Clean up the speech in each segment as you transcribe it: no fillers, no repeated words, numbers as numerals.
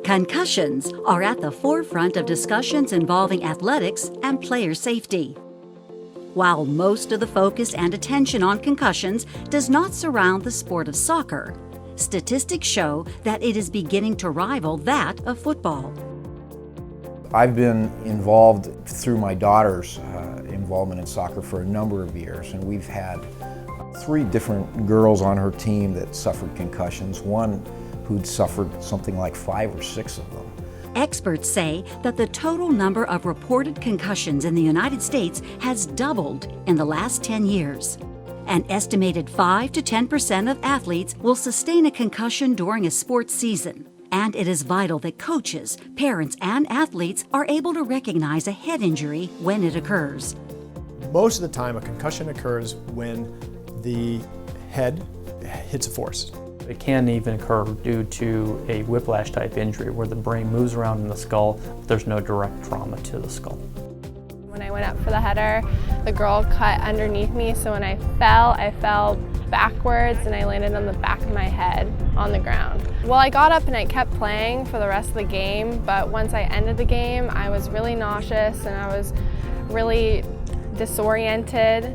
Concussions are at the forefront of discussions involving athletics and player safety. While most of the focus and attention on concussions does not surround the sport of soccer, statistics show that it is beginning to rival that of football. I've been involved through my daughter's involvement in soccer for a number of years, and we've had 3 different girls on her team that suffered concussions, one who'd suffered something like 5 or 6 of them. Experts say that the total number of reported concussions in the United States has doubled in the last 10 years. An estimated 5 to 10% of athletes will sustain a concussion during a sports season, and it is vital that coaches, parents, and athletes are able to recognize a head injury when it occurs. Most of the time, a concussion occurs when the head hits a force. It can even occur due to a whiplash type injury where the brain moves around in the skull, but there's no direct trauma to the skull. When I went up for the header, the girl cut underneath me, so when I fell backwards and I landed on the back of my head on the ground. Well, I got up and I kept playing for the rest of the game, but once I ended the game, I was really nauseous and I was really disoriented.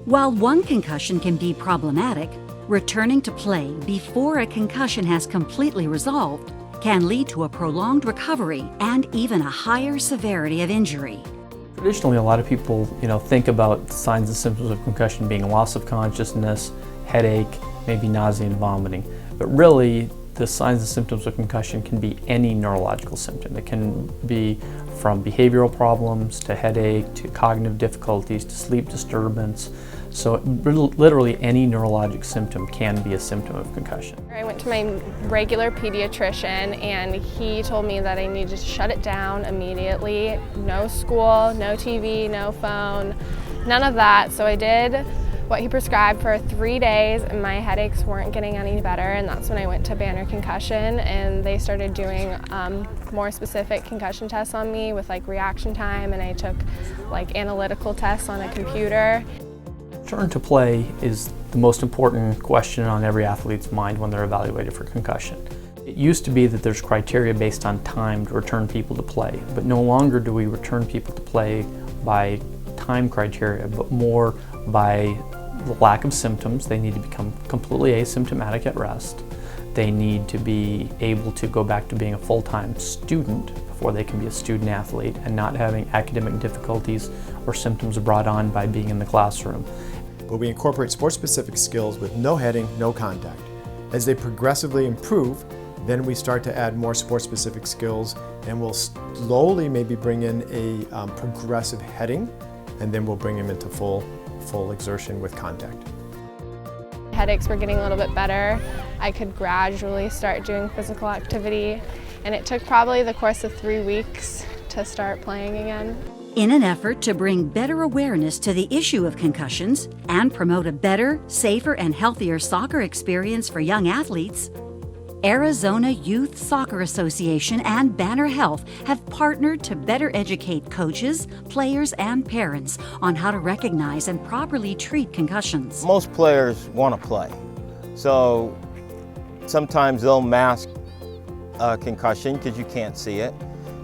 While one concussion can be problematic, returning to play before a concussion has completely resolved can lead to a prolonged recovery and even a higher severity of injury. Traditionally, a lot of people, think about signs and symptoms of concussion being loss of consciousness, headache, maybe nausea and vomiting. But really, the signs and symptoms of concussion can be any neurological symptom. It can be from behavioral problems to headache to cognitive difficulties to sleep disturbance. So literally any neurologic symptom can be a symptom of concussion. I went to my regular pediatrician and he told me that I needed to shut it down immediately. No school, no TV, no phone, none of that. So I did what he prescribed for 3 days and my headaches weren't getting any better, and that's when I went to Banner Concussion and they started doing more specific concussion tests on me with reaction time, and I took analytical tests on a computer. Return to play is the most important question on every athlete's mind when they're evaluated for concussion. It used to be that there's criteria based on time to return people to play, but no longer do we return people to play by time criteria, but more by the lack of symptoms. They need to become completely asymptomatic at rest. They need to be able to go back to being a full-time student before they can be a student athlete and not having academic difficulties or symptoms brought on by being in the classroom. But we incorporate sport-specific skills with no heading, no contact. As they progressively improve, then we start to add more sport-specific skills, and we'll slowly maybe bring in a progressive heading, and then we'll bring them into full exertion with contact. Headaches were getting a little bit better. I could gradually start doing physical activity, and it took probably the course of 3 weeks to start playing again. In an effort to bring better awareness to the issue of concussions and promote a better, safer, and healthier soccer experience for young athletes, Arizona Youth Soccer Association and Banner Health have partnered to better educate coaches, players, and parents on how to recognize and properly treat concussions. Most players want to play, so sometimes they'll mask a concussion because you can't see it,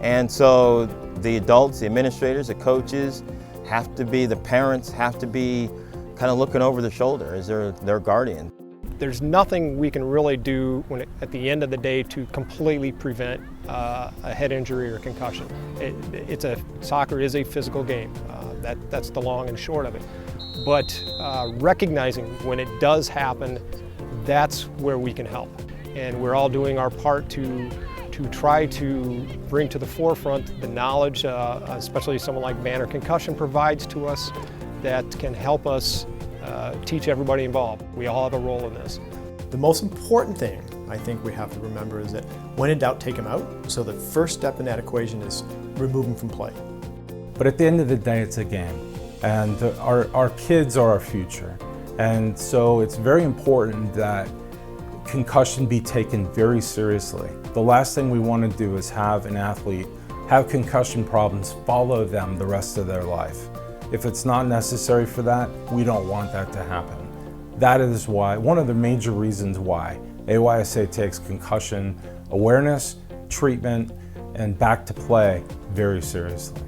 and so the adults, the administrators, the coaches the parents have to be kind of looking over their shoulder as their guardian. There's nothing we can really do at the end of the day to completely prevent a head injury or concussion. Soccer is a physical game. That's the long and short of it. But recognizing when it does happen, that's where we can help. And we're all doing our part to try to bring to the forefront the knowledge, especially someone like Banner Concussion provides to us, that can help us teach everybody involved. We all have a role in this. The most important thing I think we have to remember is that when in doubt, take them out. So the first step in that equation is remove them from play. But at the end of the day, it's a game, and our kids are our future. And so it's very important that concussion be taken very seriously. The last thing we want to do is have an athlete have concussion problems follow them the rest of their life. If it's not necessary for that, we don't want that to happen. That is why, one of the major reasons why AYSA takes concussion awareness, treatment and back to play very seriously.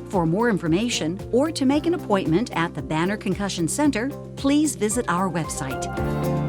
For more information or to make an appointment at the Banner Concussion Center, please visit our website.